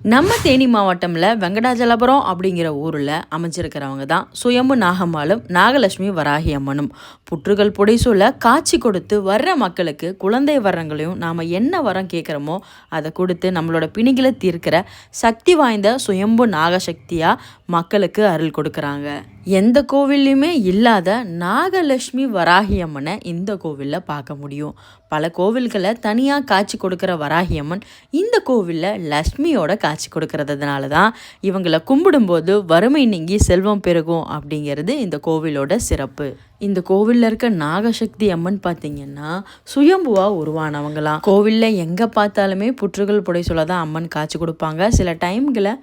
நம்ம தேனி மாவட்டம்ல வெங்கடாஜலபுரம் அப்படிங்கிற ஊரில் அமைஞ்சிருக்கிறவங்க தான் சுயம்பு நாகம்மாளும் நாகலட்சுமி வராகி அம்மனும். புற்றுகள் புடைசூழ காட்சி கொடுத்து வர்ற மக்களுக்கு குழந்தை வரங்களையும் நாம் என்ன வரம் கேட்குறோமோ அதை கொடுத்து நம்மளோட பிணிகளை தீர்க்கிற சக்தி வாய்ந்த சுயம்பு நாகசக்தியாக மக்களுக்கு அருள் கொடுக்குறாங்க. எந்த கோவில்லையுமே இல்லாத நாகலட்சுமி வராகி அம்மனை இந்த கோவிலில் பார்க்க முடியும். பல கோவில்களை தனியாக காட்சி கொடுக்குற வராகி அம்மன் இந்த கோவிலில் லக்ஷ்மியோட காட்சி கொடுக்கறதுனால தான் இவங்களை கும்பிடும்போது வறுமை நீங்கி செல்வம் பெருகும் அப்படிங்கிறது இந்த கோவிலோட சிறப்பு. இந்த கோவிலில் இருக்க நாகசக்தி அம்மன் பார்த்தீங்கன்னா சுயம்புவாக உருவானவங்களாம். கோவிலில் எங்கே பார்த்தாலுமே புற்றுகள் புடைசூழ தான் அம்மன் காட்சி கொடுப்பாங்க. சில டைம்களை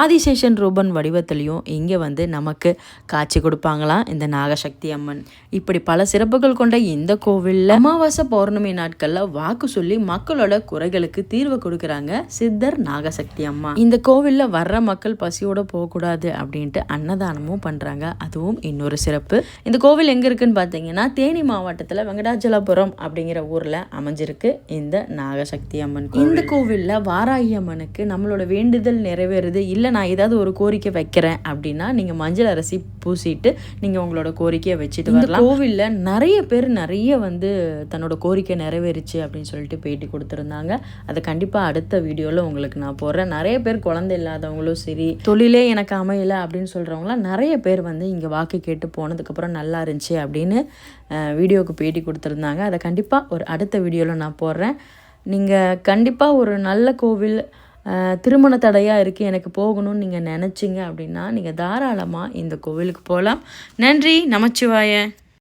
ஆதிசேஷன் ரூபன் வடிவத்திலையும் இங்கே வந்து நமக்கு காட்சி கொடுப்பாங்களாம் இந்த நாகசக்தி அம்மன். இப்படி பல சிறப்புகள் கொண்ட இந்த கோவிலில் அமாவாசை பௌர்ணமி நாட்களில் வாக்கு சொல்லி மக்களோட குறைகளுக்கு தீர்வு கொடுக்குறாங்க சித்தர் நாகசக்தி அம்மா. இந்த கோவிலில் வர்ற மக்கள் பசியோட போகக்கூடாது அப்படின்ட்டு அன்னதானமும் பண்ணுறாங்க. அதுவும் இன்னொரு சிறப்பு. இந்த கோவில் எங்கே இருக்குன்னு பார்த்தீங்கன்னா தேனி மாவட்டத்தில் வெங்கடாஜலபுரம் அப்படிங்கிற ஊரில் அமைஞ்சிருக்கு இந்த நாகசக்தி அம்மன். இந்த கோவிலில் வாராகி அம்மனுக்கு நம்மளோட வேண்டுதல் நிறைவேறுது, இல்லை நான் ஏதாவது ஒரு கோரிக்கை வைக்கிறேன் அப்படின்னா நீங்கள் மஞ்சள் அரிசி பூசிட்டு நீங்கள் உங்களோட கோரிக்கையை வச்சுட்டு வரலாம். கோவிலில் நிறைய பேர் வந்து தன்னோட கோரிக்கை நிறைவேறிச்சு அப்படின்னு சொல்லிட்டு பேட்டி கொடுத்துருந்தாங்க. அதை கண்டிப்பாக அடுத்த வீடியோவில் உங்களுக்கு நான் போடுறேன். நிறைய பேர் குழந்தை இல்லாதவங்களும் சரி, தொழிலே எனக்கு அமையலை அப்படின்னு சொல்கிறவங்களாம் நிறைய பேர் வந்து இங்கே வாக்கு கேட்டு போனதுக்கப்புறம் நல்லா இருந்துச்சு அப்படின்னு வீடியோவுக்கு பேட்டி கொடுத்துருந்தாங்க. அதை கண்டிப்பாக ஒரு அடுத்த வீடியோவில் நான் போடுறேன். நீங்கள் கண்டிப்பாக ஒரு நல்ல கோவில் திருமண தடையாக இருக்குது எனக்கு போகணும்னு நீங்கள் நினச்சிங்க அப்படின்னா நீங்கள் தாராளமாக இந்த கோவிலுக்கு போகலாம். நன்றி. நமச்சிவாய.